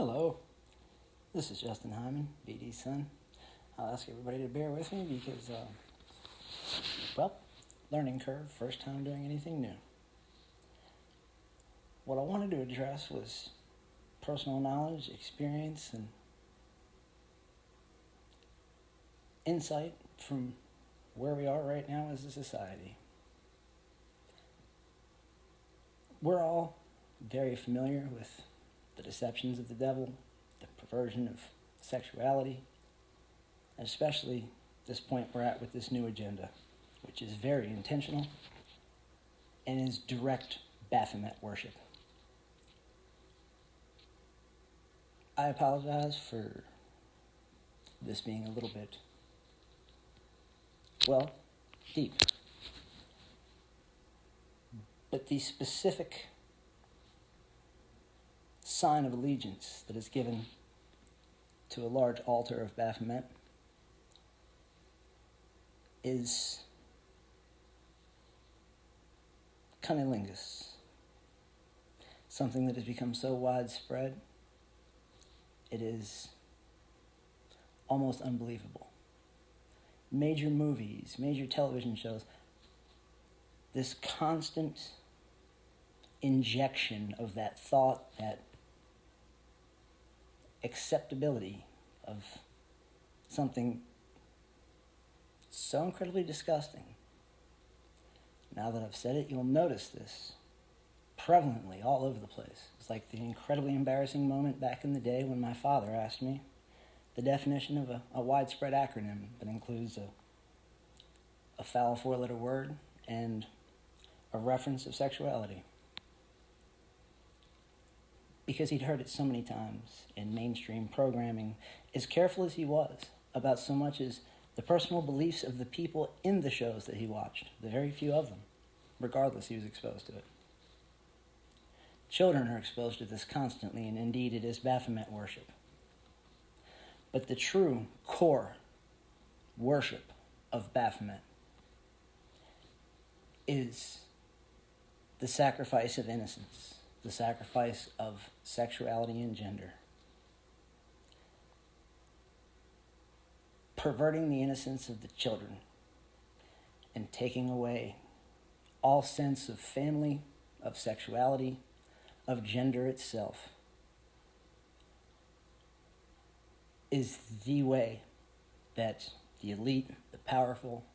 Hello, this is Justin Hyman, BD's son. I'll ask everybody to bear with me because, learning curve, first time doing anything new. What I wanted to address was personal knowledge, experience, and insight from where we are right now as a society. We're all very familiar with the deceptions of the devil, the perversion of sexuality, and especially this point we're at with this new agenda, which is very intentional and is direct Baphomet worship. I apologize for this being a little bit, deep. But the specific sign of allegiance that is given to a large altar of Baphomet is cunnilingus, something that has become so widespread, it is almost unbelievable. Major movies, major television shows, this constant injection of that thought, that acceptability of something so incredibly disgusting. Now that I've said it, you'll notice this prevalently all over the place. It's like the incredibly embarrassing moment back in the day when my father asked me the definition of a widespread acronym that includes a foul four-letter word and a reference of sexuality. Because he'd heard it so many times in mainstream programming, as careful as he was about so much as the personal beliefs of the people in the shows that he watched, the very few of them, regardless, he was exposed to it. Children are exposed to this constantly, and indeed it is Baphomet worship. But the true core worship of Baphomet is the sacrifice of innocence, the sacrifice of sexuality and gender. Perverting the innocence of the children and taking away all sense of family, of sexuality, of gender itself is the way that the elite, the powerful,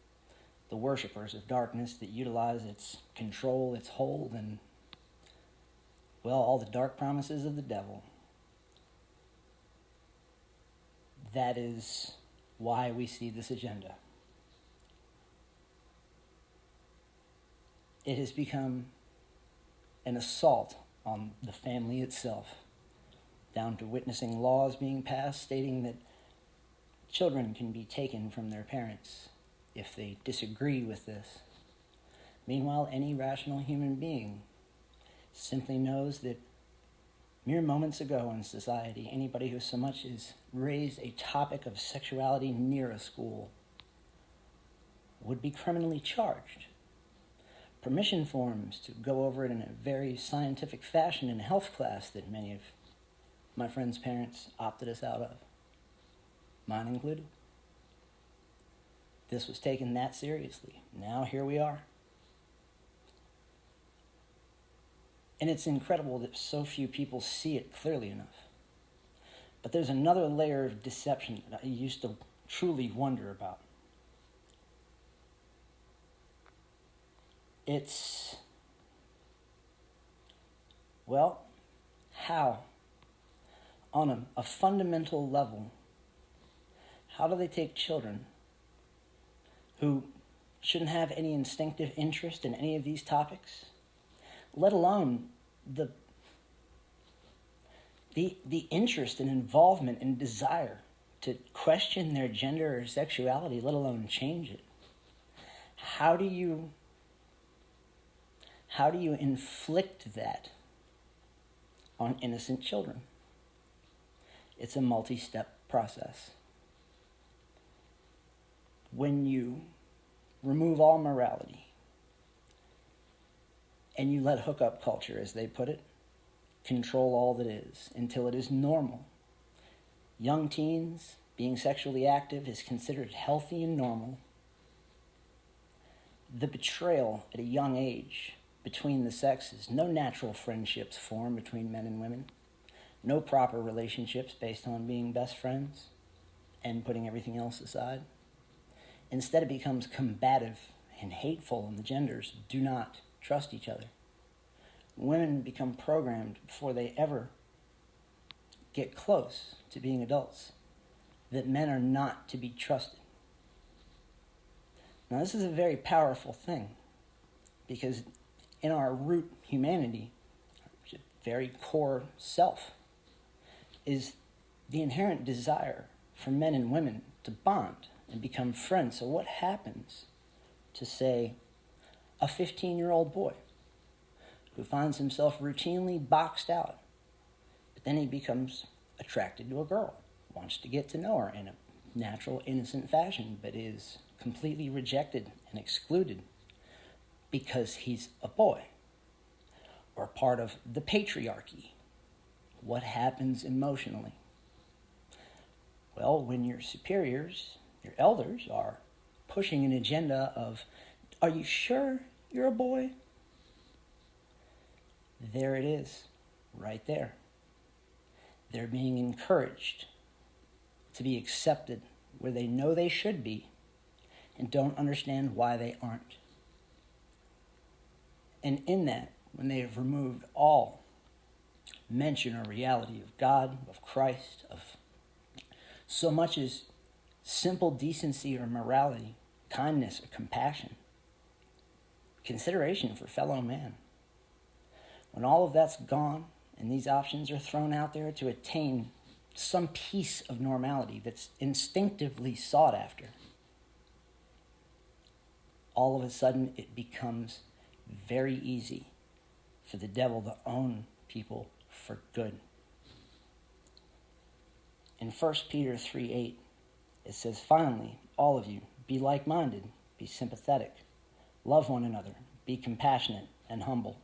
the worshippers of darkness that utilize its control, its hold, and all the dark promises of the devil. That is why we see this agenda. It has become an assault on the family itself, down to witnessing laws being passed stating that children can be taken from their parents if they disagree with this. Meanwhile, any rational human being simply knows that mere moments ago in society, anybody who so much as raised a topic of sexuality near a school would be criminally charged. Permission forms to go over it in a very scientific fashion in a health class that many of my friends' parents opted us out of, mine included. This was taken that seriously. Now here we are. And it's incredible that so few people see it clearly enough. But there's another layer of deception that I used to truly wonder about. It's, how? On a fundamental level, how do they take children who shouldn't have any instinctive interest in any of these topics, let alone the interest and involvement and desire to question their gender or sexuality, let alone change it? How do you inflict that on innocent children? It's a multi-step process. When you remove all morality and you let hookup culture, as they put it, control all that is until it is normal. Young teens being sexually active is considered healthy and normal. The betrayal at a young age between the sexes, no natural friendships form between men and women, no proper relationships based on being best friends and putting everything else aside. Instead, it becomes combative and hateful, and the genders do not trust each other. Women become programmed before they ever get close to being adults that men are not to be trusted. Now, this is a very powerful thing because in our root humanity, very core self, is the inherent desire for men and women to bond and become friends. So what happens to, say, a 15-year-old boy who finds himself routinely boxed out, but then he becomes attracted to a girl, wants to get to know her in a natural, innocent fashion, but is completely rejected and excluded because he's a boy or part of the patriarchy? What happens emotionally? Well, when your superiors, your elders, are pushing an agenda of, are you sure you're a boy? There it is, right there. They're being encouraged to be accepted where they know they should be and don't understand why they aren't. And in that, when they have removed all mention or reality of God, of Christ, of so much as simple decency or morality, kindness or compassion, consideration for fellow man, when all of that's gone and these options are thrown out there to attain some piece of normality that's instinctively sought after, all of a sudden it becomes very easy for the devil to own people for good. In 1 Peter 3:8, it says, finally, all of you, be like-minded, be sympathetic, love one another, be compassionate and humble.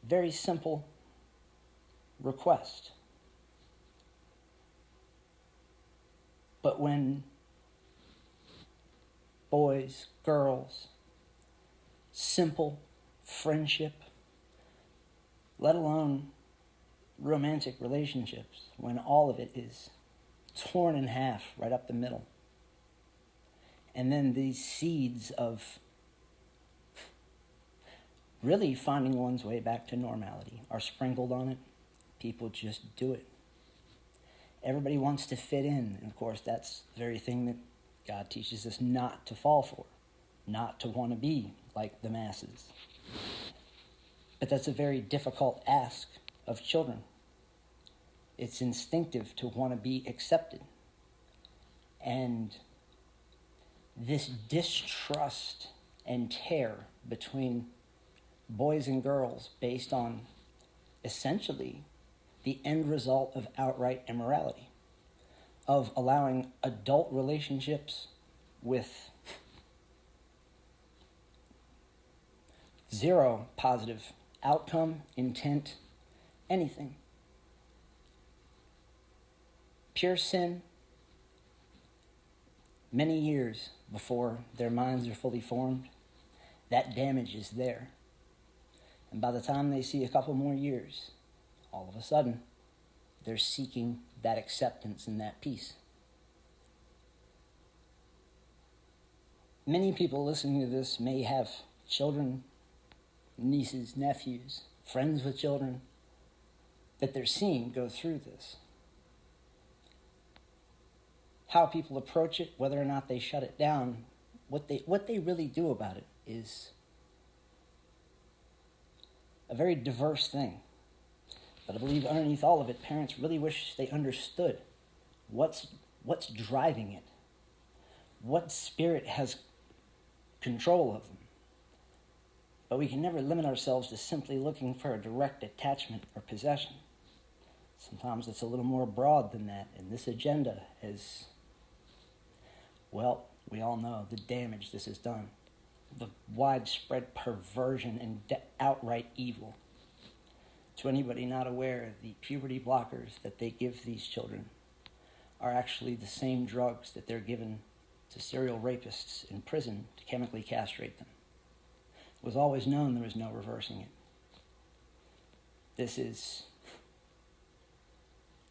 Very simple request. But when boys, girls, simple friendship, let alone romantic relationships, when all of it is torn in half right up the middle, and then these seeds of really finding one's way back to normality are sprinkled on it, people just do it. Everybody wants to fit in, and of course that's the very thing that God teaches us not to fall for, not to want to be like the masses. But that's a very difficult ask of children. It's instinctive to want to be accepted. And this distrust and tear between boys and girls based on essentially the end result of outright immorality, of allowing adult relationships with zero positive outcome, intent, anything. Pure sin, many years before their minds are fully formed, that damage is there. And by the time they see a couple more years, all of a sudden, they're seeking that acceptance and that peace. Many people listening to this may have children, nieces, nephews, friends with children that they're seeing go through this. How people approach it, whether or not they shut it down, what they really do about it is a very diverse thing. But I believe underneath all of it, parents really wish they understood what's driving it, what spirit has control of them. But we can never limit ourselves to simply looking for a direct attachment or possession. Sometimes it's a little more broad than that, and this agenda is, well, we all know the damage this has done. the widespread perversion and outright evil. To anybody not aware, the puberty blockers that they give these children are actually the same drugs that they're given to serial rapists in prison to chemically castrate them. It was always known there was no reversing it. This is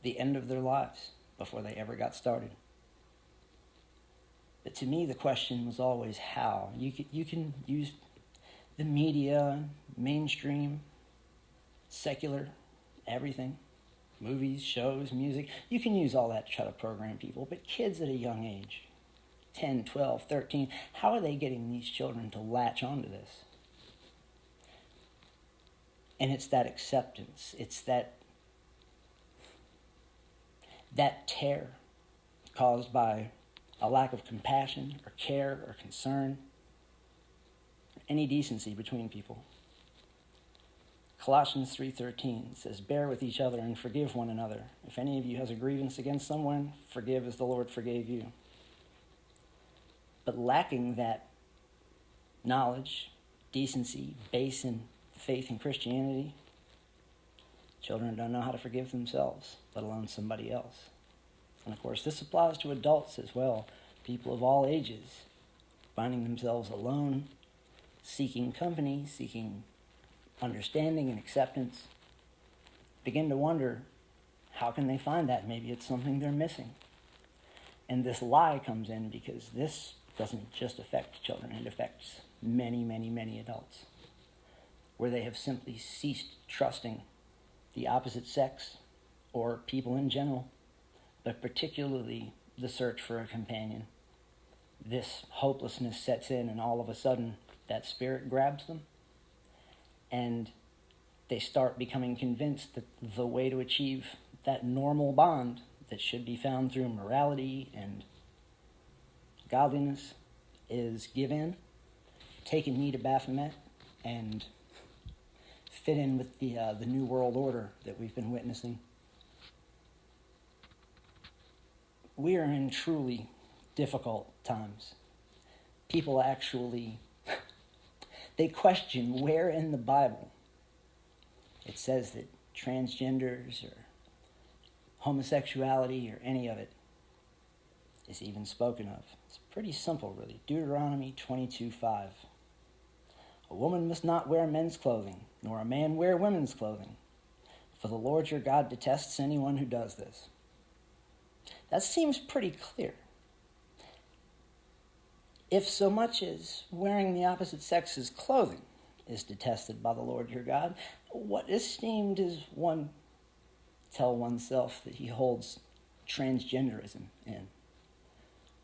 the end of their lives before they ever got started. But to me, the question was always how. You can use the media, mainstream, secular, everything, movies, shows, music. You can use all that to try to program people. But kids at a young age, 10, 12, 13, how are they getting these children to latch onto this? And it's that acceptance. It's that tear caused by a lack of compassion or care or concern, any decency between people. Colossians 3:13 says, "Bear with each other and forgive one another. If any of you has a grievance against someone, forgive as the Lord forgave you." But lacking that knowledge, decency, base in faith in Christianity, children don't know how to forgive themselves, let alone somebody else. And of course, this applies to adults as well, people of all ages, finding themselves alone, seeking company, seeking understanding and acceptance. Begin to wonder, how can they find that? Maybe it's something they're missing. And this lie comes in because this doesn't just affect children, it affects many, many, many adults, where they have simply ceased trusting the opposite sex or people in general, but particularly the search for a companion. This hopelessness sets in, and all of a sudden that spirit grabs them, and they start becoming convinced that the way to achieve that normal bond that should be found through morality and godliness is give in, take a knee to Baphomet, and fit in with the New World Order that we've been witnessing. We are in truly difficult times. People actually, they question where in the Bible it says that transgenders or homosexuality or any of it is even spoken of. It's pretty simple, really. Deuteronomy 22:5. "A woman must not wear men's clothing, nor a man wear women's clothing, for the Lord your God detests anyone who does this." That seems pretty clear. If so much as wearing the opposite sex's clothing is detested by the Lord your God, what esteem does one tell oneself that he holds transgenderism in,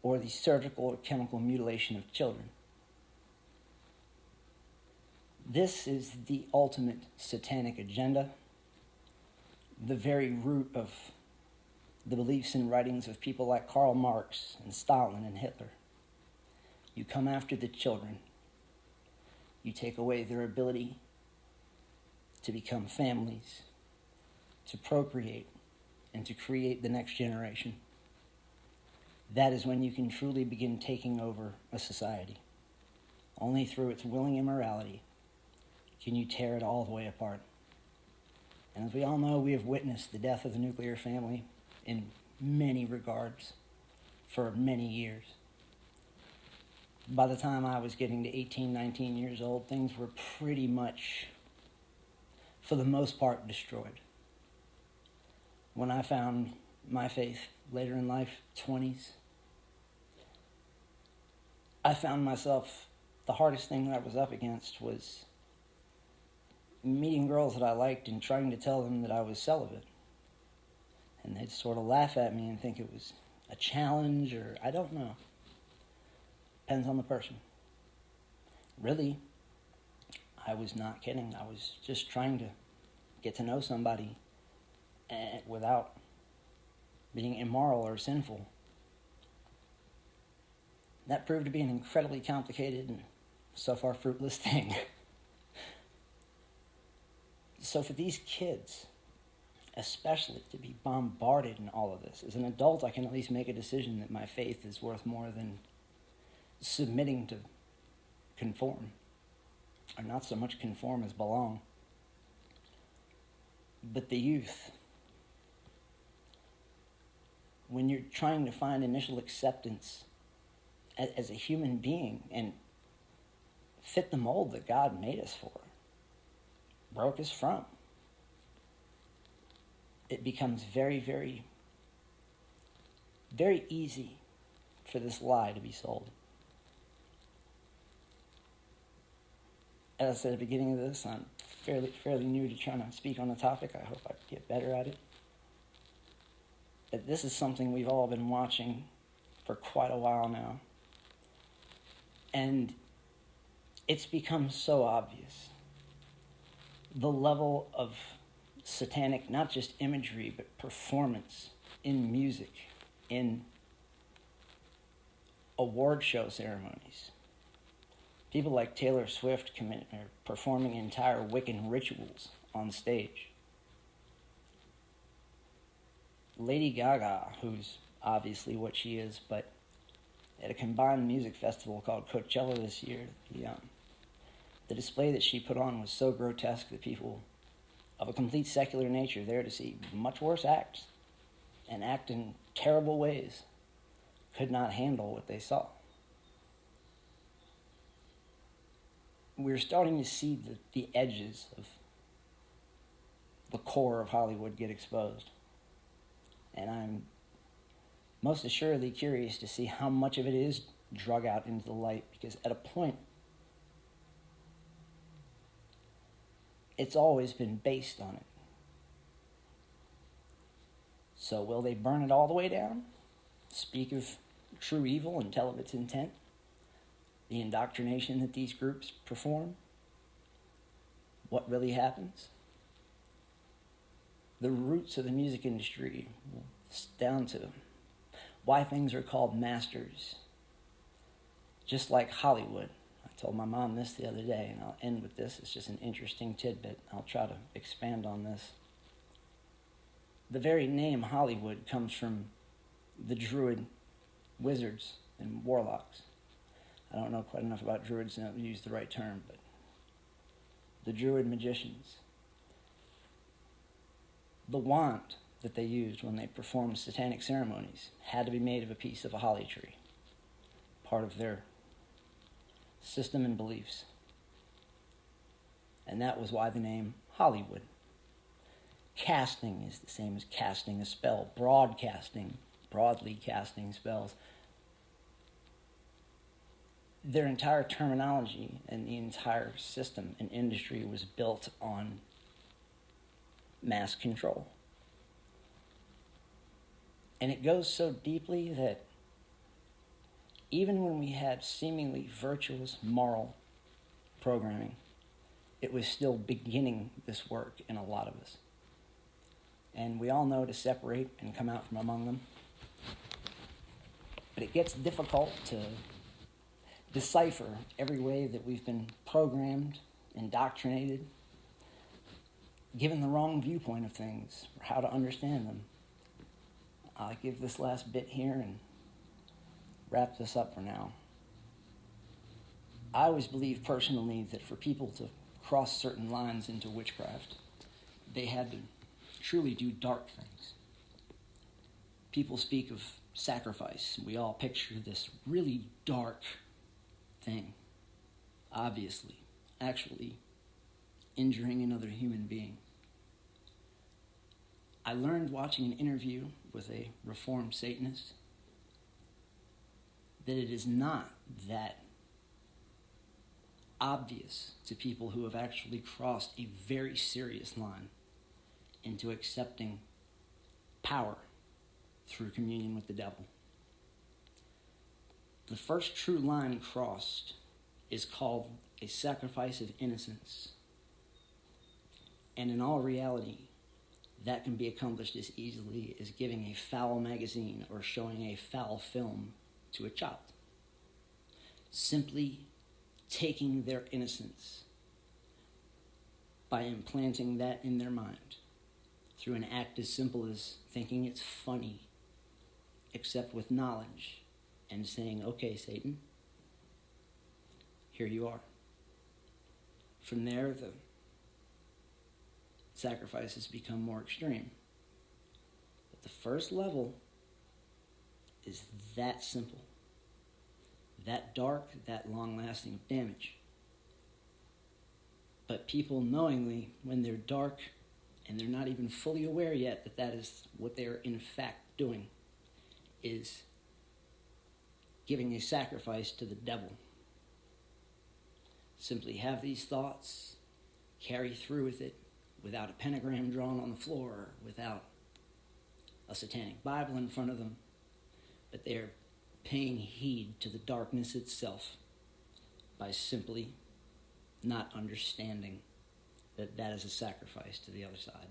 or the surgical or chemical mutilation of children? This is the ultimate satanic agenda, the very root of the beliefs and writings of people like Karl Marx and Stalin and Hitler. You come after the children. You take away their ability to become families, to procreate, and to create the next generation. That is when you can truly begin taking over a society. Only through its willing immorality can you tear it all the way apart. And as we all know, we have witnessed the death of the nuclear family in many regards for many years. By the time I was getting to 18, 19 years old, things were pretty much, for the most part, destroyed. When I found my faith later in life, 20s, I found myself, the hardest thing that I was up against was meeting girls that I liked and trying to tell them that I was celibate. And they'd sort of laugh at me and think it was a challenge, or I don't know. Depends on the person. Really, I was not kidding. I was just trying to get to know somebody without being immoral or sinful. That proved to be an incredibly complicated and so far fruitless thing. So for these kids, especially, to be bombarded in all of this, as an adult, I can at least make a decision that my faith is worth more than submitting to conform, or not so much conform as belong. But the youth, when you're trying to find initial acceptance as a human being and fit the mold that God made us for, broke us from, it becomes very, very, very easy for this lie to be sold. As I said at the beginning of this, I'm fairly new to trying to speak on the topic. I hope I get better at it. But this is something we've all been watching for quite a while now. And it's become so obvious. The level of satanic, not just imagery, but performance in music, in award show ceremonies. People like Taylor Swift are performing entire Wiccan rituals on stage. Lady Gaga, who's obviously what she is, but at a combined music festival called Coachella this year, the display that she put on was so grotesque that people of a complete secular nature there to see much worse acts and act in terrible ways could not handle what they saw. We're starting to see the edges of the core of Hollywood get exposed. And I'm most assuredly curious to see how much of it is drug out into the light, because at a point, it's always been based on it. So will they burn it all the way down? Speak of true evil and tell of its intent? The indoctrination that these groups perform? What really happens? The roots of the music industry, down to why things are called masters. Just like Hollywood. I told my mom this the other day, and I'll end with this. It's just an interesting tidbit. I'll try to expand on this. The very name Hollywood comes from the Druid wizards and warlocks. I don't know quite enough about Druids to use the right term, but the Druid magicians. The wand that they used when they performed satanic ceremonies had to be made of a piece of a holly tree, part of their system and beliefs. And that was why the name Hollywood. Casting is the same as casting a spell. Broadly casting spells. Their entire terminology and the entire system and industry was built on mass control. And it goes so deeply that even when we had seemingly virtuous moral programming, it was still beginning this work in a lot of us. And we all know to separate and come out from among them. But it gets difficult to decipher every way that we've been programmed, indoctrinated, given the wrong viewpoint of things, or how to understand them. I'll give this last bit here and wrap this up for now. I always believe personally that for people to cross certain lines into witchcraft, they had to truly do dark things. People speak of sacrifice. We all picture this really dark thing, obviously, actually injuring another human being. I learned watching an interview with a reformed Satanist that it is not that obvious to people who have actually crossed a very serious line into accepting power through communion with the devil. The first true line crossed is called a sacrifice of innocence. And in all reality, that can be accomplished as easily as giving a foul magazine or showing a foul film to a child. Simply taking their innocence by implanting that in their mind through an act as simple as thinking it's funny, except with knowledge, and saying, okay, Satan, here you are. From there, the sacrifices become more extreme. But the first level is that simple, that dark, that long-lasting damage. But people knowingly, when they're dark and they're not even fully aware yet that that is what they're in fact doing, is giving a sacrifice to the devil. Simply have these thoughts, carry through with it without a pentagram drawn on the floor, without a satanic Bible in front of them, but they're paying heed to the darkness itself by simply not understanding that that is a sacrifice to the other side.